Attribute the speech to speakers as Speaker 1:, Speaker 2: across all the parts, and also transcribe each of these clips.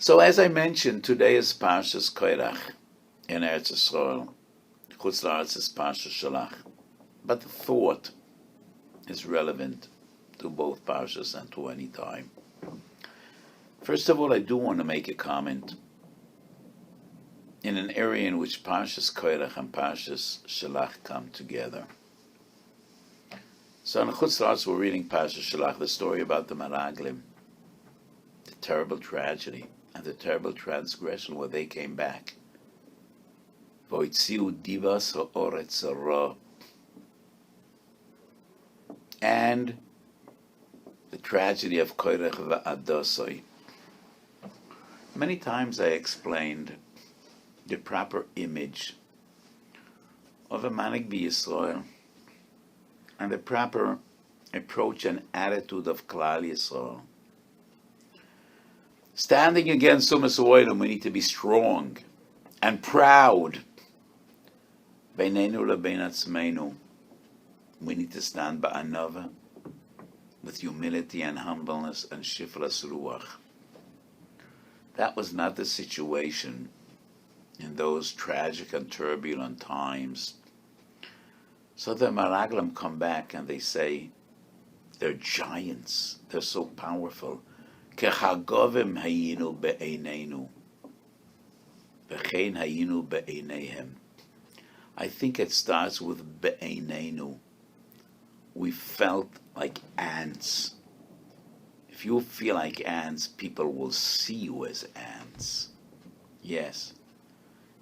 Speaker 1: So as I mentioned, today is Parshas Korach in Eretz Yisrael. Chutz La'aretz is Parshas Shelach. But the thought is relevant to both Parshas and to any time. First of all, I do want to make a comment in an area in which Parshas Korach and Parshas Shelach come together. So in Chutz La'aretz we're reading Parshas Shelach, the story about the Meraglim, the terrible tragedy and the terrible transgression where they came back. Voitziu divas ha'oretz hara. And the tragedy of Korach v'Adosai. Many times I explained the proper image of a Manik b'Yisrael and the proper approach and attitude of Klal Yisrael. Standing against Sumas Oilam, we need to be strong and proud. Beinenu lebein atzmeinu, we need to stand ba'anava with humility and humbleness and shifras ruach. That was not the situation in those tragic and turbulent times. So the Meraglim come back and they say, they're giants, they're so powerful. Kechagovim hayinu be'einenu, v'chein hayinu be'eineihem. I think it starts with be'einenu. We felt like ants. If you feel like ants, people will see you as ants. Yes.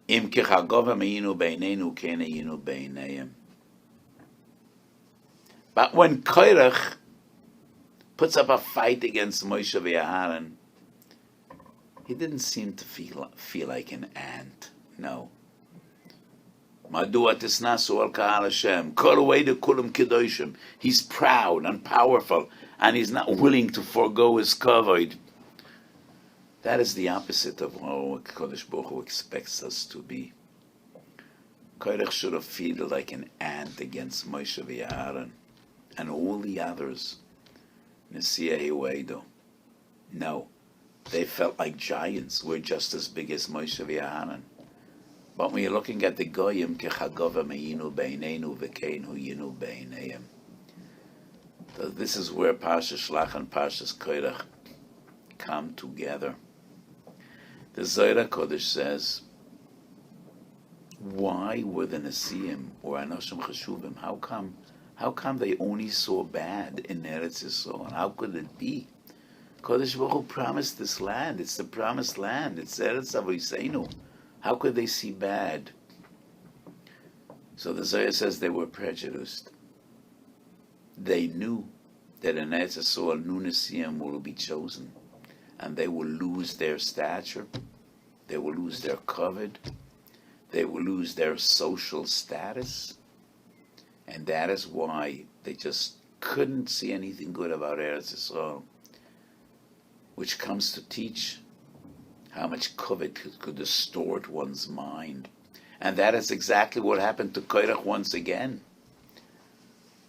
Speaker 1: Im kechagovim hayinu be'einenu, kein hayinu be'eineihem. But when Korach puts up a fight against Moshe v'Aharon, he didn't seem to feel like an ant. No. Madua tisnasu al ka'al Hashem, kol u'edu kulam kedoshim. He's proud and powerful, and he's not willing to forego his kavod. That is the opposite of what Kodesh Baruch Hu expects us to be. Korach should have felt like an ant against Moshe v'Aharon and all the others. No, they felt like giants. We're just as big as Moshe v'Aharon. But when you're looking at the Goyim, kechagova me'inu beinenu v'kein hu yinu beineihem. So this is where Parshas Shelach and Parshas Korach come together. The Zohar Kodesh says, why were the Nesiim or Anoshim Cheshuvim? How come they only saw bad in Eretz Yisrael? How could it be? Kodesh Baruch Hu promised this land. It's the promised land. It's Eretz Avoseinu. How could they see bad? So the Zohar says they were prejudiced. They knew that in Eretz Yisrael, new Nesiim will be chosen, and they will lose their stature. They will lose their kavod. They will lose their social status. And that is why they just couldn't see anything good about Eretz Yisrael, which comes to teach how much kavod could distort one's mind. And that is exactly what happened to Korach once again.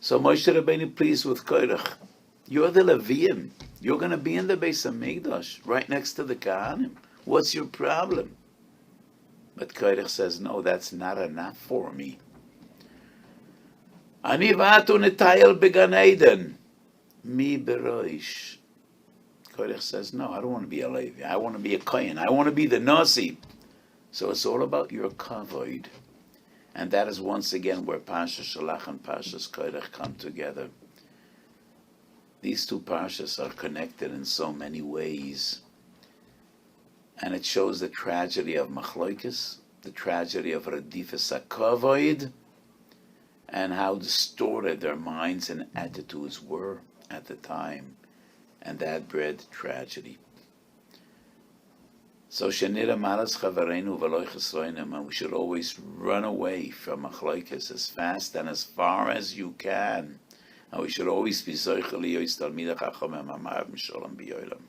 Speaker 1: So Moshe Rabbeinu pleased with Korach. You're the Leviim. You're going to be in the Beis HaMikdash, right next to the Kahanim. What's your problem? But Korach says, no, that's not enough for me. Ani va'atu netayel began Eden, mi beroish. Korach says, no, I don't want to be a Levi. I want to be a Kohen. I want to be the Nasi. So it's all about your kavod. And that is once again where Parshas Shelach and Parshas Korach come together. These two Parshas are connected in so many ways. And it shows the tragedy of Machloikis, the tragedy of Radifas HaKavod, and how distorted their minds and attitudes were at the time. And that bred tragedy. So Shenira Malas Chavarenu V'Loi Chesroinim, and we should always run away from Machloikis as fast and as far as you can. And we should always be Zoichel Yois Talmidei Chachamim Amar M'Sholem B'Yolam.